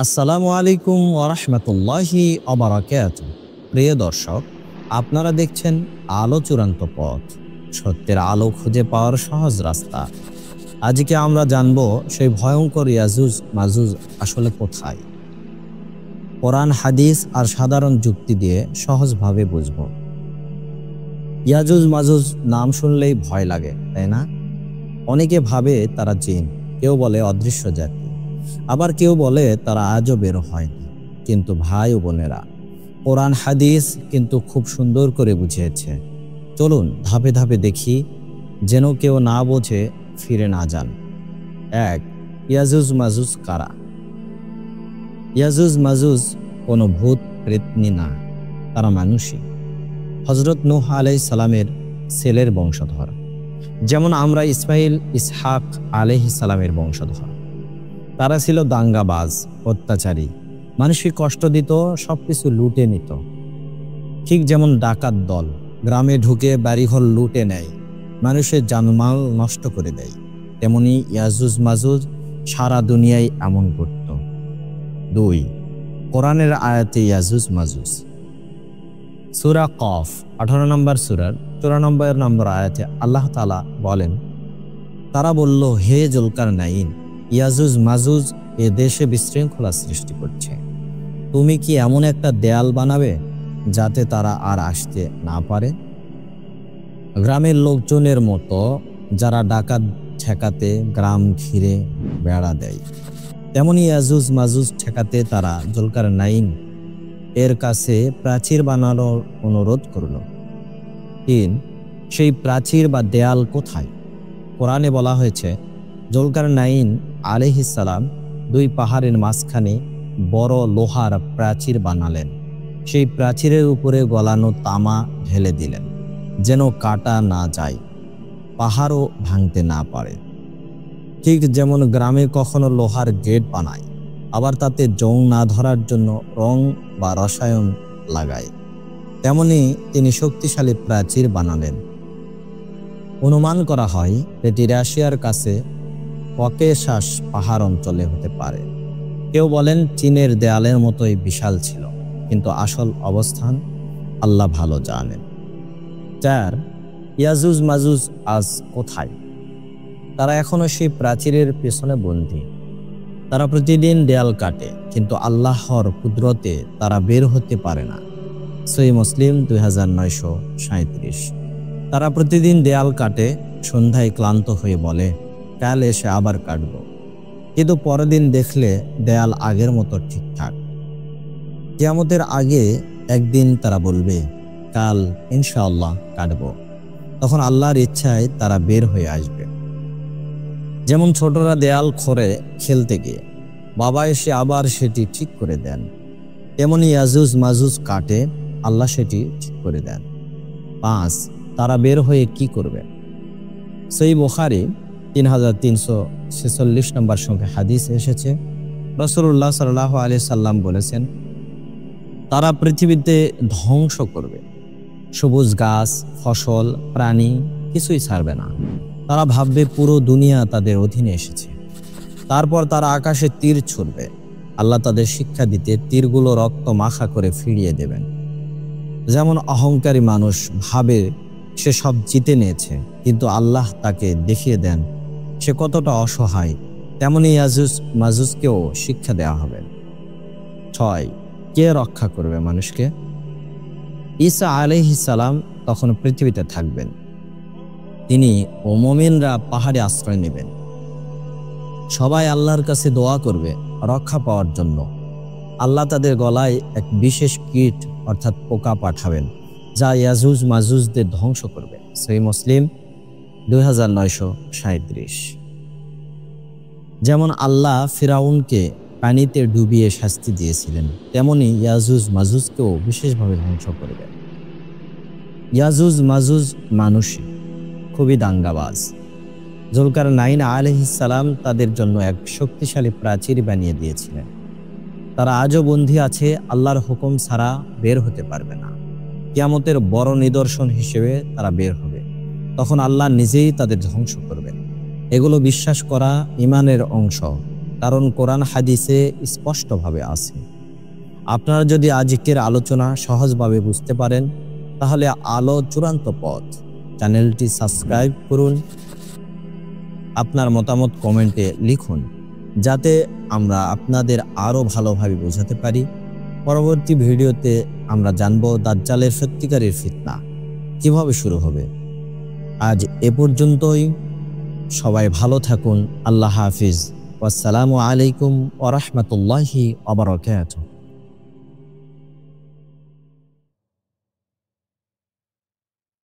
আসসালামু আলাইকুম ওরহমতুল্লাহি অবরাকাতুহু। প্রিয় দর্শক, আপনারা দেখছেন আলো চূড়ান্ত পথ, সত্যের আলো খুঁজে পাওয়ার সহজ রাস্তা। আজকে আমরা জানব সেই ভয়ঙ্কর ইয়াজুজ মাজুজ আসলে কোথায়। কোরআন, হাদিস আর সাধারণ যুক্তি দিয়ে সহজভাবে বুঝব। ইয়াজুজ মাজুজ নাম শুনলেই ভয় লাগে, তাই না? অনেকে ভাবে তারা জিন, কেউ বলে অদৃশ্য জাতি, আবার কেউ বলে তারা আজও বের হয়নি। কিন্তু ভাই ও বোনেরা, কোরআন হাদিস কিন্তু খুব সুন্দর করে বুঝিয়েছে। চলুন ধাপে ধাপে দেখি, যেন কেউ না বোঝে ফিরে না যান। 1. ইয়াজুজ মাজুজ কারা? ইয়াজুজ মাজুজ কোনো ভূত প্রেতনি না, তারা মানুষই। হযরত নূহ আলাইহিস সালামের ছেলের বংশধর, যেমন আমরা ইসমাইল ইসহাক আলাইহিস সালামের বংশধর। তারা ছিল দাঙ্গাবাজ, অত্যাচারী, মানুষকে কষ্ট দিত, সবকিছু লুটে নিত। ঠিক যেমন ডাকাত দল গ্রামে ঢুকে বাড়িঘর লুটে নেয়, মানুষের জানমাল নষ্ট করে দেয়, তেমনি ইয়াজুজ মাজুজ সারা দুনিয়ায় এমন করত। 2. কোরআনের আয়াতে ইয়াজুজ মাজুজ। সূরা কফ 18 নম্বর সূরার 94 নম্বর আয়াতে আল্লাহ তাআলা বলেন, তারা বলল, হে জুলকারনাইন, ইয়াজুজ মাজুজ এ দেশে বিশৃঙ্খলা সৃষ্টি করছে। তুমি কি এমন একটা দেয়াল বানাবে যাতে তারা আর আসতে না পারে? গ্রামের লোকজনের মতো যারা ডাকাত ঠেকাতে গ্রাম ঘিরে বেড়া দেয়, তেমনি ইয়াজুজ মাজুজ ঠেকাতে তারা জুলকারনাইন এর কাছে প্রাচীর বানানোর অনুরোধ করল। 3. সেই প্রাচীর বা দেয়াল কোথায়? কোরআনে বলা হয়েছে, জুলকারনাইন আলাইহিস সালাম 2 পাহাড়ের মাঝখানে বড় লোহার প্রাচীর বানালেন। সেই প্রাচীরের উপরে গলানো তামা ঢেলে দিলেন, যেন কাটা না যায়, পাহাড়ও ভাঙতে না পারে। ঠিক যেমন গ্রামে কখনো লোহার গেট বানায়, আবার তাতে জং না ধরার জন্য রং বা রসায়ন লাগায়, তেমনি তিনি শক্তিশালী প্রাচীর বানালেন। অনুমান করা হয় এটি রাশিয়ার কাছে ককেশাস পাহাড় অঞ্চলে হতে পারে। কেউ বলেন চীনের দেয়ালের মতোই বিশাল ছিল, কিন্তু আসল অবস্থান আল্লাহ ভালো জানেন। 4. ইয়াজুজ মাজুজ আজ কোথায়? তারা এখনো সেই প্রাচীরের পেছনে বন্দী। তারা প্রতিদিন দেয়াল কাটে, কিন্তু আল্লাহর কুদরতে তারা বের হতে পারে না। সহিহ মুসলিম 2937। তারা প্রতিদিন দেয়াল কাটে, সন্ধ্যায় ক্লান্ত হয়ে বলে, কাল এসে আবার কাটব, কিন্তু পরের দিন দেখলে দেয়াল আগের মতো ঠিকঠাক। কিয়ামতের আগে একদিন তারা বলবে, কাল ইনশাআল্লাহ কাটব। তখন আল্লাহর ইচ্ছায় তারা বের হয়ে আসবে। যেমন ছোটরা দেয়াল খোঁড়ে খেলতে গিয়ে, বাবা এসে আবার সেটি ঠিক করে দেন, তেমনি ইয়াজুজ মাজুজ কাটে, আল্লাহ সেটি ঠিক করে দেন। 5. তারা বের হয়ে কি করবে? সহিহ বুখারী 3346 নম্বর সংখ্যা হাদিস এসেছে, রাসূলুল্লাহ সাল্লাল্লাহু আলাইহি সাল্লাম বলেছেন, তারা পৃথিবীতে ধ্বংস করবে, সবুজ গাছ, ফসল, প্রাণী কিছুই ছাড়বে না। তারা ভাববে পুরো দুনিয়া তাদের অধীনে এসেছে। তারপর তারা আকাশে তীর ছুড়বে, আল্লাহ তাদের শিক্ষা দিতে তীরগুলো রক্ত মাখা করে ফিরিয়ে দেবেন। যেমন অহংকারী মানুষ ভাবে সে সব জিতে নিয়েছে, কিন্তু আল্লাহ তাকে দেখিয়ে দেন সে কতটা অসহায়, তেমনি ইয়াজুজ মাজুজকেও শিক্ষা দেওয়া হবে। 6. কে রক্ষা করবে মানুষকে? ঈসা আলাইহিস সালাম তখন পৃথিবীতে থাকবেন। তিনি ও মুমিনরা পাহাড়ে আশ্রয় নেবেন। সবাই আল্লাহর কাছে দোয়া করবে রক্ষা পাওয়ার জন্য। আল্লাহ তাদের গলায় এক বিশেষ কীট অর্থাৎ পোকা পাঠাবেন, যা ইয়াজুজ মাজুজদের ধ্বংস করবে। সহিহ মুসলিম 2937। যেমন আল্লাহ ফিরাউনকে পানিতে ডুবিয়ে শাস্তি দিয়েছিলেন, তেমনি ইয়াজুজ মাজুজকেও বিশেষভাবে ধ্বংস করবে। ইয়াজুজ মাজুজ মানুষই, খুবই দাঙ্গাবাজ। জুলকারনাইন আলাইহিস সালাম তাদের জন্য এক শক্তিশালী প্রাচীর বানিয়ে দিয়েছিলেন। তারা আজও বন্দী আছে, আল্লাহর হুকুম ছাড়া বের হতে পারবে না। কিয়ামতের বড় নিদর্শন হিসেবে তারা বের হবে, তখন আল্লাহ নিজেই তাদের ধ্বংস করবেন। এগুলো বিশ্বাস করা ইমানের অংশ, কারণ কোরআন হাদিসে স্পষ্টভাবে আছে। আপনারা যদি আজকের আলোচনা সহজভাবে বুঝতে পারেন তাহলে আলো চূড়ান্ত পথ। চ্যানেলটি সাবস্ক্রাইব করুন, আপনার মতামত কমেন্টে লিখুন যাতে আমরা আপনাদের আরও ভালোভাবে বোঝাতে পারি। পরবর্তী ভিডিওতে আমরা জানব দাজ্জালের সত্যিকারের ফিতনা কিভাবে শুরু হবে। আজ এ পর্যন্তই। সবাই ভালো থাকুন। আল্লাহ হাফিজ। আসসালামু আলাইকুম ওয়া রাহমাতুল্লাহি ওয়া বারাকাতুহু।